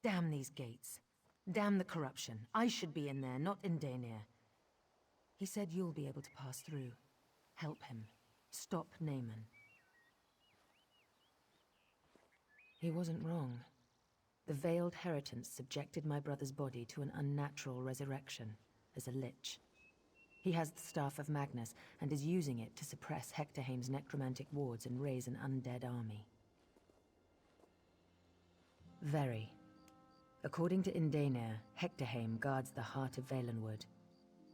Damn these gates. Damn the corruption. I should be in there, not in Daenir. He said you'll be able to pass through. Help him. Stop Naaman. He wasn't wrong. The veiled heritance subjected my brother's body to an unnatural resurrection, as a lich. He has the Staff of Magnus, and is using it to suppress Hectorhaim's necromantic wards and raise an undead army. Very. According to Daenir, Hectorhaim guards the heart of Valenwood.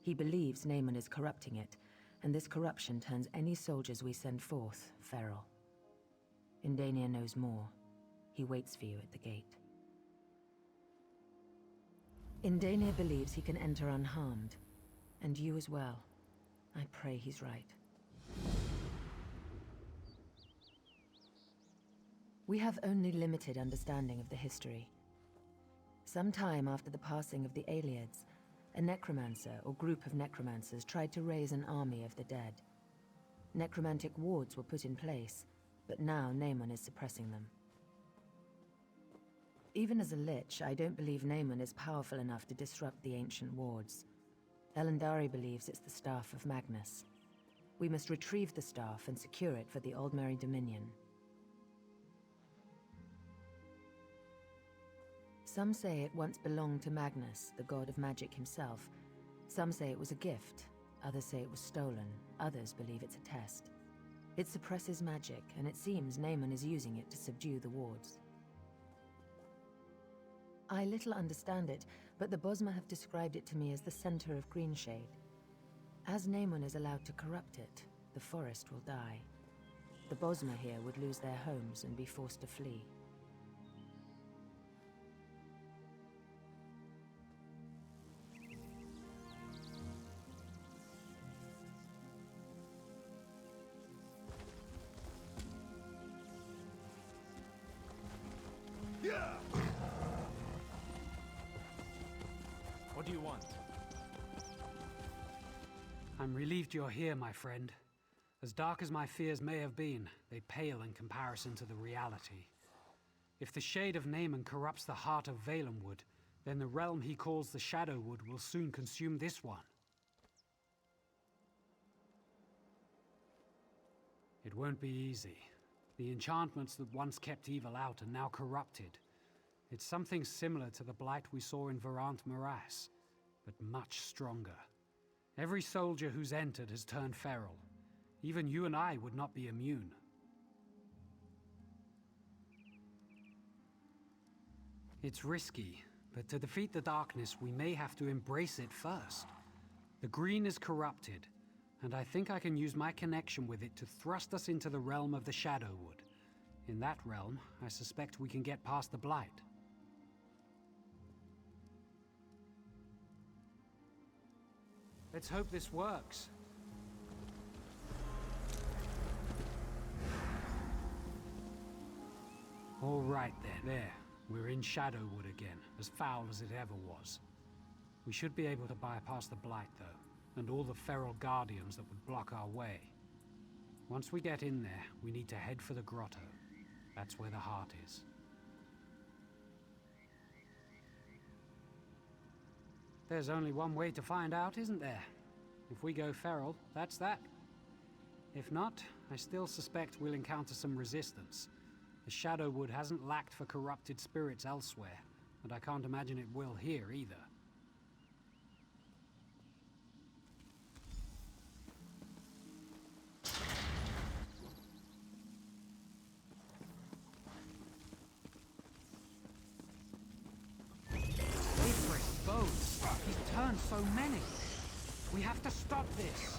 He believes Naaman is corrupting it, and this corruption turns any soldiers we send forth feral. Daenir knows more. He waits for you at the gate. Daenir believes he can enter unharmed, and you as well. I pray he's right. We have only limited understanding of the history. Some time after the passing of the Aeliads, a necromancer or group of necromancers tried to raise an army of the dead. Necromantic wards were put in place, but now Naaman is suppressing them. Even as a lich, I don't believe Naaman is powerful enough to disrupt the ancient wards. Elendari believes it's the Staff of Magnus. We must retrieve the staff and secure it for the Aldmeri Dominion. Some say it once belonged to Magnus, the god of magic himself. Some say it was a gift. Others say it was stolen. Others believe it's a test. It suppresses magic, and it seems Naaman is using it to subdue the wards. I little understand it, but the Bosmer have described it to me as the center of Greenshade. As Naaman is allowed to corrupt it, the forest will die. The Bosmer here would lose their homes and be forced to flee. What do you want? I'm relieved you're here, my friend. As dark as my fears may have been, they pale in comparison to the reality. If the shade of Naaman corrupts the heart of Valenwood, then the realm he calls the Shadowwood will soon consume this one. It won't be easy. The enchantments that once kept evil out are now corrupted. It's something similar to the blight we saw in Verant Morass, but much stronger. Every soldier who's entered has turned feral. Even you and I would not be immune. It's risky, but to defeat the darkness, we may have to embrace it first. The green is corrupted, and I think I can use my connection with it to thrust us into the realm of the Shadowwood. In that realm, I suspect we can get past the blight. Let's hope this works. All right then. There. We're in Shadowwood again, as foul as it ever was. We should be able to bypass the blight, though, and all the feral guardians that would block our way. Once we get in there, we need to head for the grotto. That's where the heart is. There's only one way to find out, isn't there? If we go feral, that's that. If not, I still suspect we'll encounter some resistance. The Shadowwood hasn't lacked for corrupted spirits elsewhere, and I can't imagine it will here either. He's turned so many. We have to stop this.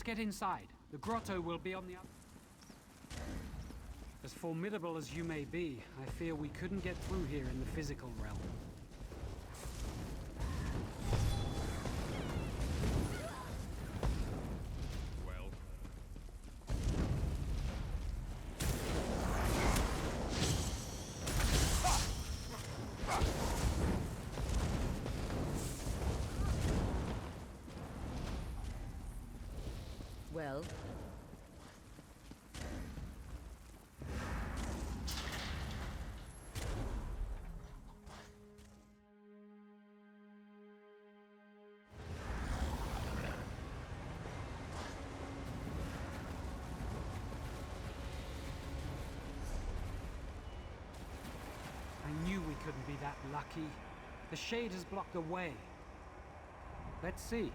get inside. The grotto will be on the other. As formidable as you may be, I fear we couldn't get through here in the physical realm. Well? I knew we couldn't be that lucky. The shade has blocked the way. Let's see.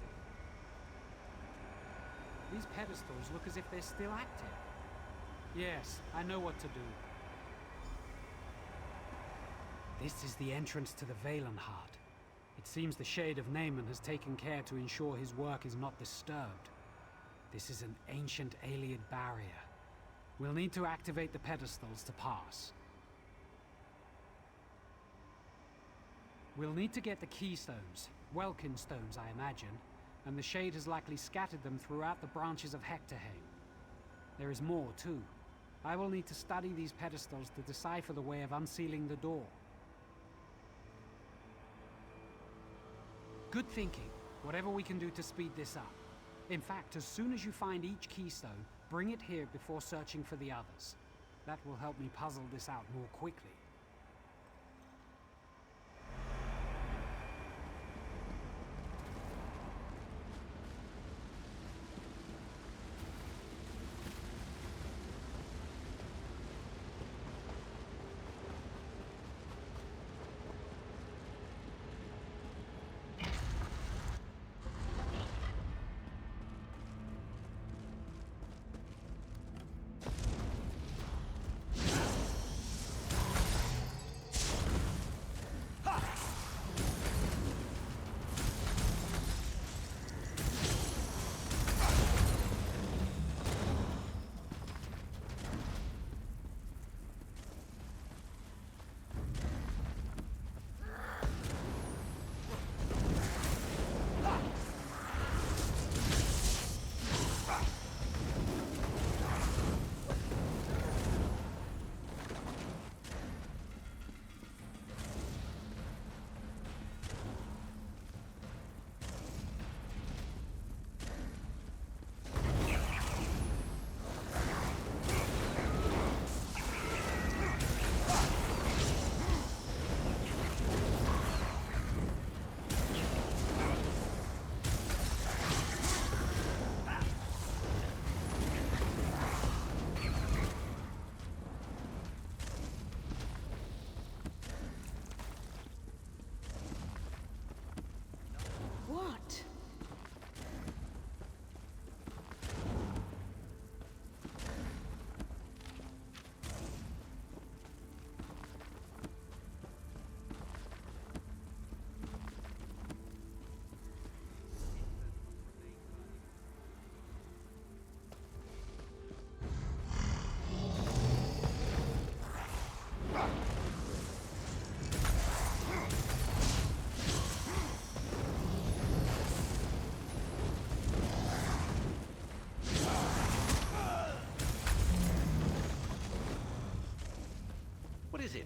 These pedestals look as if they're still active. Yes, I know what to do. This is the entrance to the Valenheart. It seems the Shade of Naaman has taken care to ensure his work is not disturbed. This is an ancient Ayleid barrier. We'll need to activate the pedestals to pass. We'll need to get the keystones, Welkin stones, I imagine, and the Shade has likely scattered them throughout the branches of Hectorheim. There is more, too. I will need to study these pedestals to decipher the way of unsealing the door. Good thinking. Whatever we can do to speed this up. In fact, as soon as you find each keystone, bring it here before searching for the others. That will help me puzzle this out more quickly. What? What is it?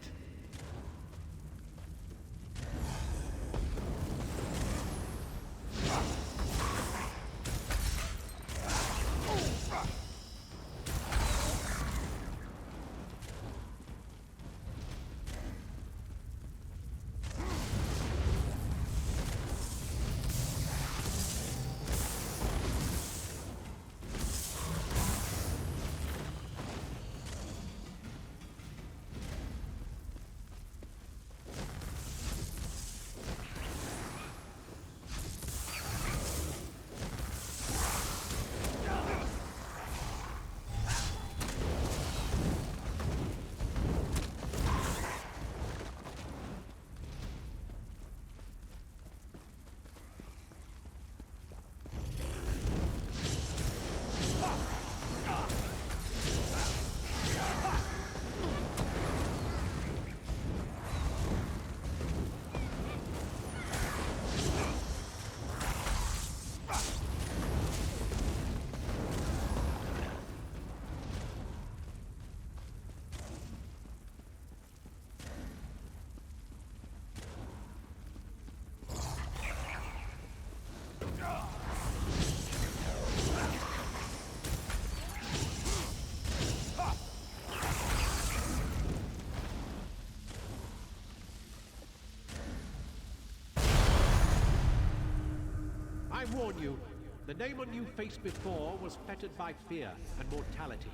warn you, the Naemon you faced before was fettered by fear and mortality.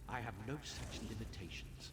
I have no such limitations.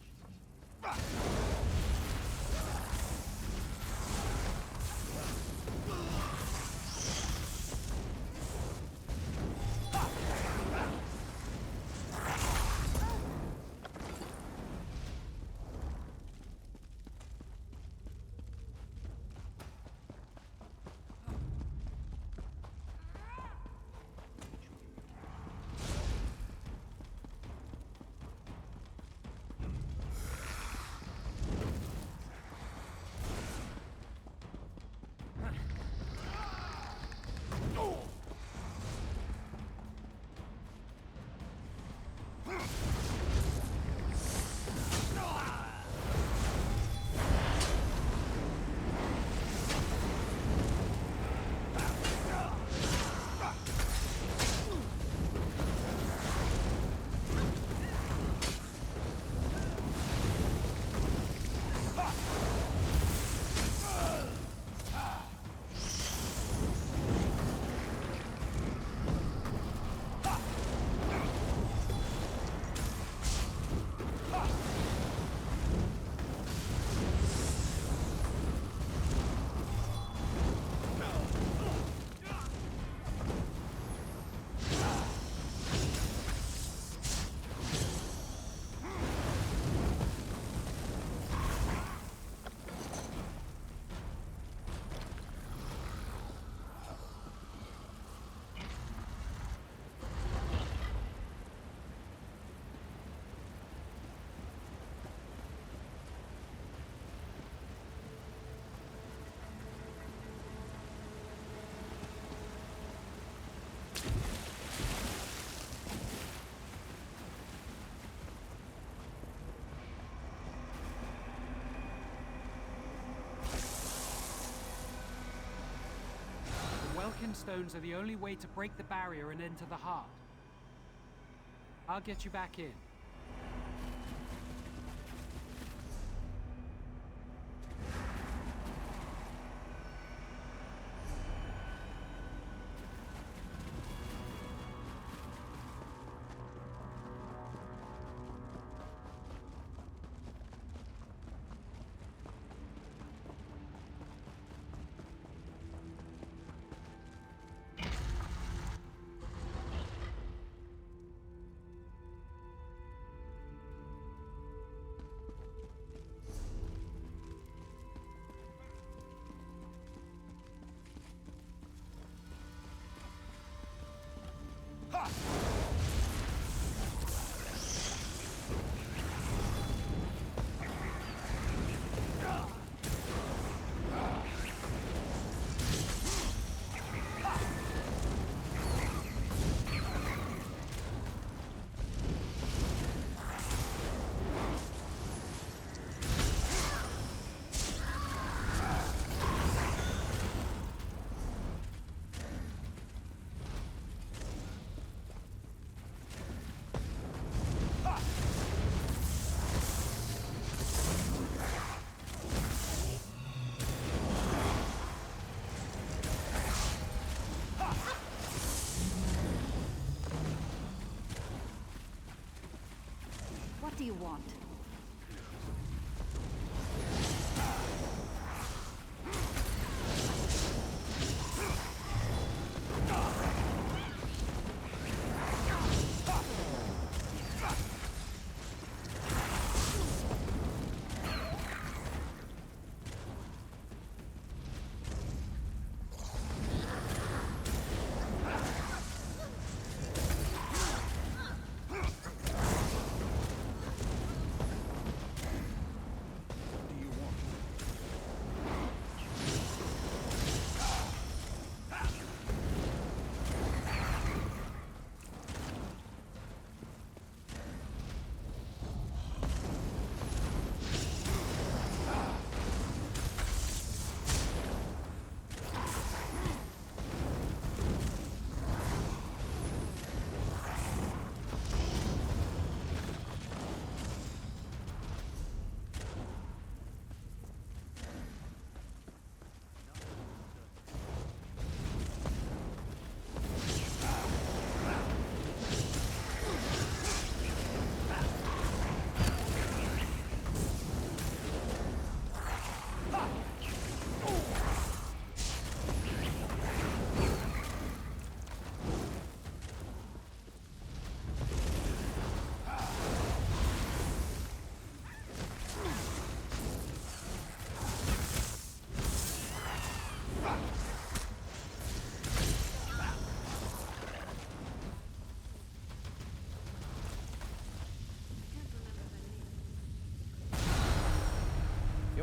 Welkin stones are the only way to break the barrier and enter the heart. I'll get you back in. What do you want?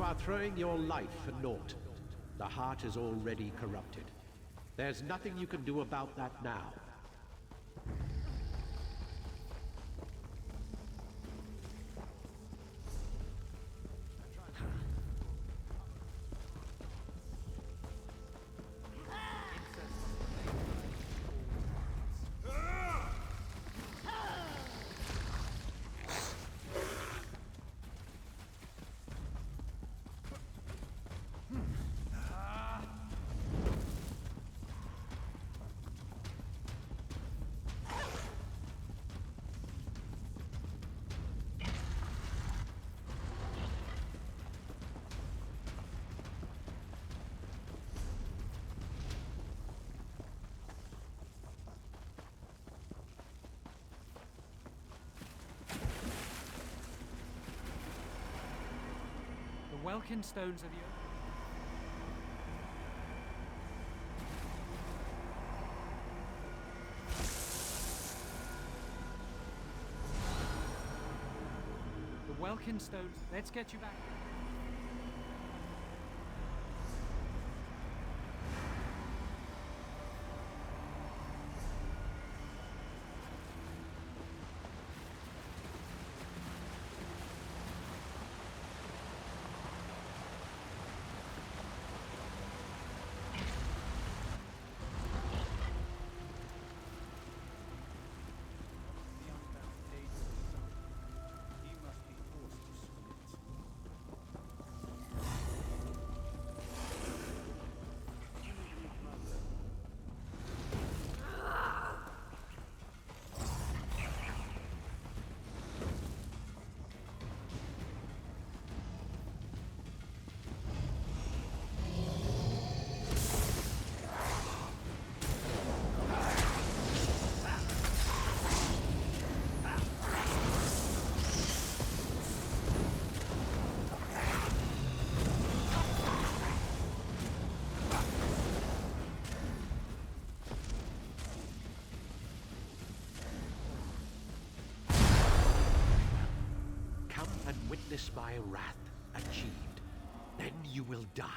You are throwing your life for naught. The heart is already corrupted. There's nothing you can do about that now. The Welkin stones of the Welkin stones. Let's get you back. Witness my wrath achieved. Then you will die.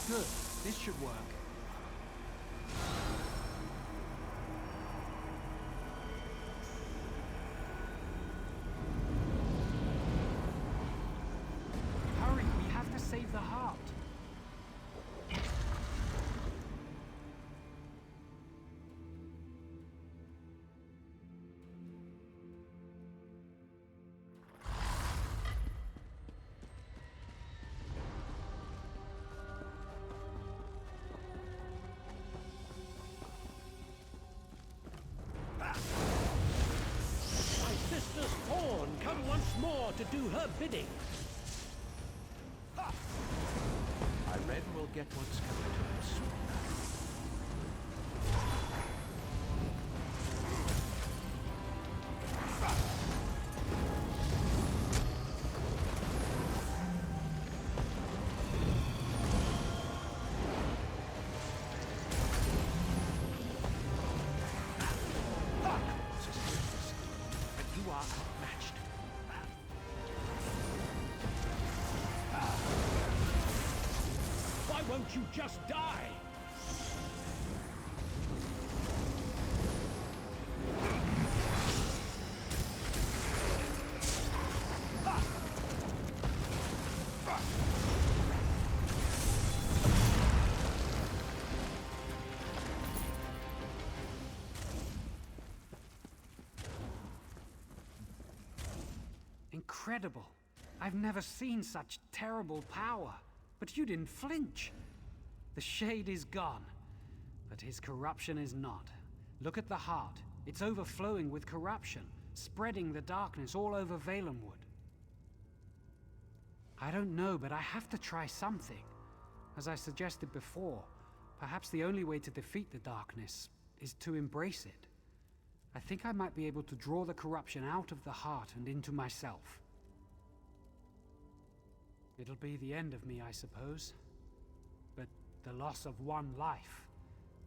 Good. This should work. Hurry, we have to save the heart. To do her bidding. I read we'll get what's coming to us. And you are outmatched. Why won't you just die? incredible. I've never seen such terrible power. But you didn't flinch. The shade is gone, but his corruption is not. Look at the heart. It's overflowing with corruption, spreading the darkness all over Valenwood. I don't know, but I have to try something. As I suggested before, perhaps the only way to defeat the darkness is to embrace it. I think I might be able to draw the corruption out of the heart and into myself. It'll be the end of me, I suppose. But the loss of one life,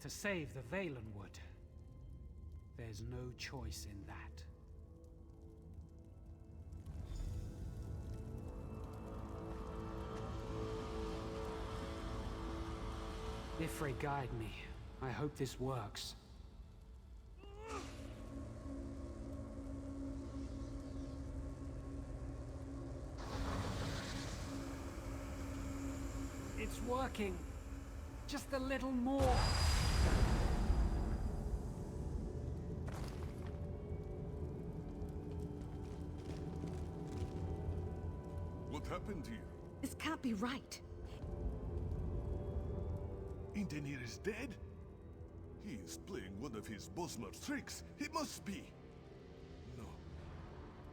to save the Valenwood, there's no choice in that. Ifre, guide me. I hope this works. It's working. Just a little more. What happened here? This can't be right. Indenir is dead? He is playing one of his Bosmer tricks. He must be. No.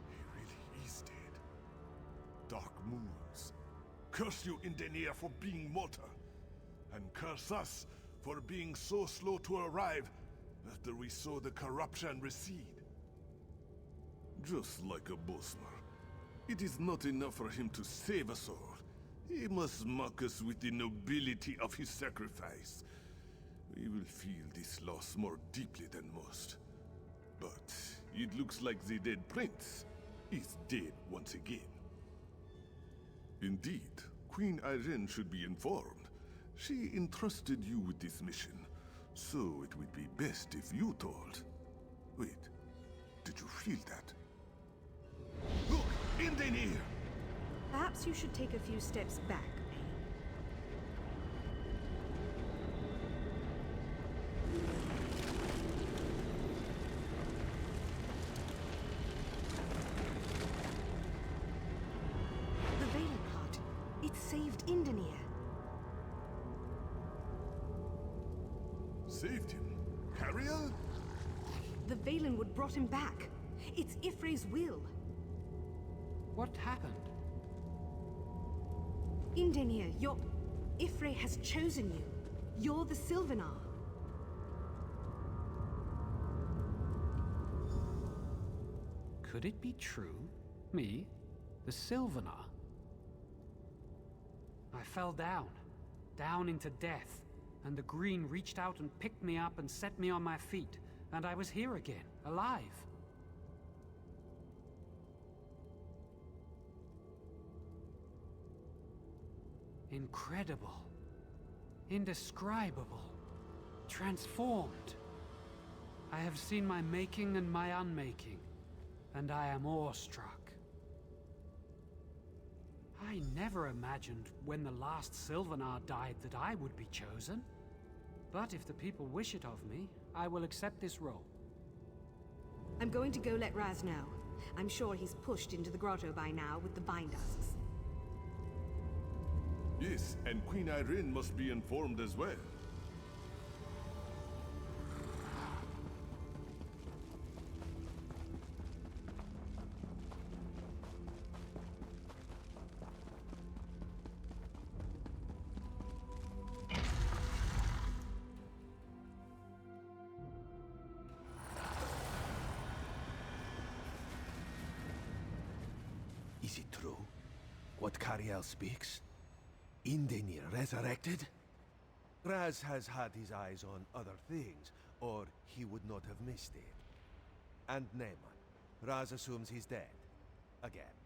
He really is dead. Dark moons. Curse you, Indenir, for being mortar. And curse us for being so slow to arrive after we saw the corruption recede. Just like a Bosmer. It is not enough for him to save us all. He must mock us with the nobility of his sacrifice. We will feel this loss more deeply than most. But it looks like the dead prince is dead once again. Indeed, Queen Irene should be informed. She entrusted you with this mission, so it would be best if you told. Wait, did you feel that? Look, Indenir! Perhaps you should take a few steps back, Payne. The Valen Heart. It saved Indenir. Saved him? Tamriel? The Valenwood brought him back. It's Ifre's will. What happened? Indenir, Ifre has chosen you. You're the Sylvanar. Could it be true? Me? The Sylvanar? I fell down into death, and the green reached out and picked me up and set me on my feet, and I was here again, alive. Incredible. Indescribable. Transformed. I have seen my making and my unmaking, and I am awestruck. I never imagined when the last Sylvanar died that I would be chosen. But if the people wish it of me, I will accept this role. I'm going to go let Raz know. I'm sure he's pushed into the grotto by now with the Bindusks. Yes, and Queen Irene must be informed as well. Is it true? What Cariel speaks? Indenir resurrected? Raz has had his eyes on other things, or he would not have missed it. And Naaman. Raz assumes he's dead. Again.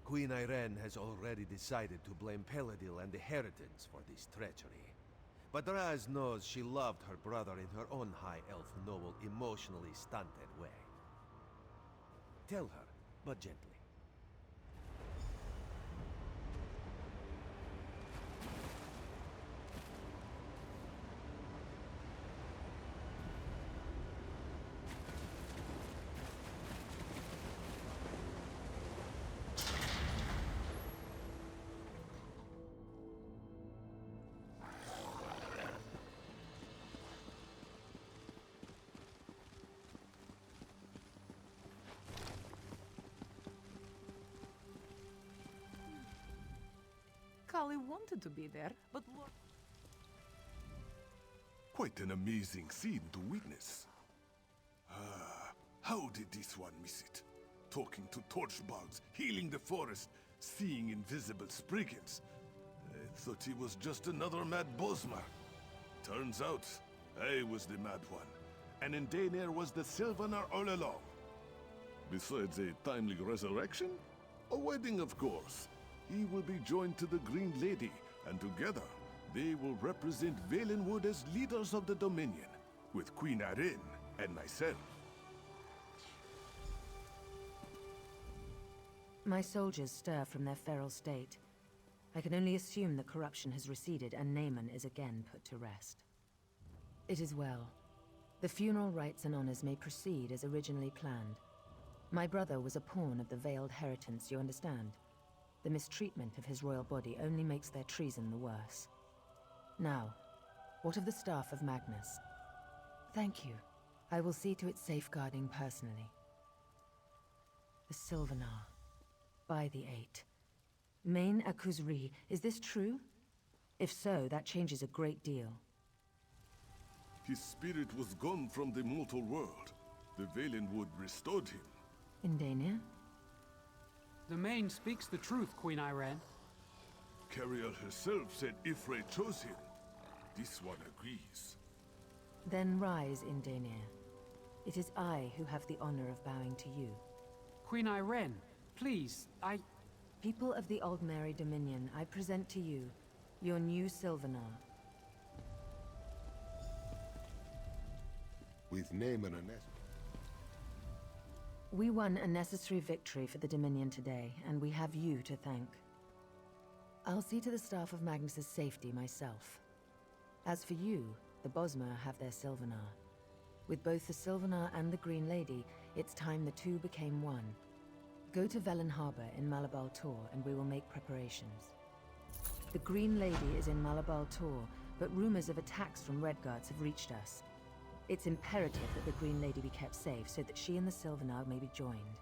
Queen Irene has already decided to blame Peladil and the Heritans for this treachery. But Raz knows she loved her brother in her own high elf noble, emotionally stunted way. Tell her, but gently. Kali wanted to be there, but what? Quite an amazing scene to witness. How did this one miss it? Talking to torchbugs, healing the forest, seeing invisible spriggans. I thought he was just another mad Bosmer. Turns out, I was the mad one, and Indaner was the Sylvanar all along. Besides a timely resurrection, a wedding, of course. He will be joined to the Green Lady, and together, they will represent Valenwood as leaders of the Dominion, with Queen Arryn and myself. My soldiers stir from their feral state. I can only assume the corruption has receded and Naaman is again put to rest. It is well. The funeral rites and honors may proceed as originally planned. My brother was a pawn of the veiled heritance, you understand? The mistreatment of his royal body only makes their treason the worse. Now, what of the staff of Magnus? Thank you. I will see to its safeguarding personally. The Sylvanar. By the Eight. Main Akuzri, is this true? If so, that changes a great deal. His spirit was gone from the mortal world. The Valenwood restored him. Indania? The Main speaks the truth, Queen Irene. Cariel herself said Ifrit chose him. This one agrees. Then rise, Indania. It is I who have the honor of bowing to you. Queen Irene, please, People of the Old Mary Dominion, I present to you your new Sylvanar. With Naaman and We won a necessary victory for the Dominion today, and we have you to thank. I'll see to the staff of Magnus's safety myself. As for you, the Bosmer have their Sylvanar. With both the Sylvanar and the Green Lady, it's time the two became one. Go to Velen Harbor in Malabal Tor, and we will make preparations. The Green Lady is in Malabal Tor, but rumors of attacks from Redguards have reached us. It's imperative that the Green Lady be kept safe so that she and the Sylvanar may be joined.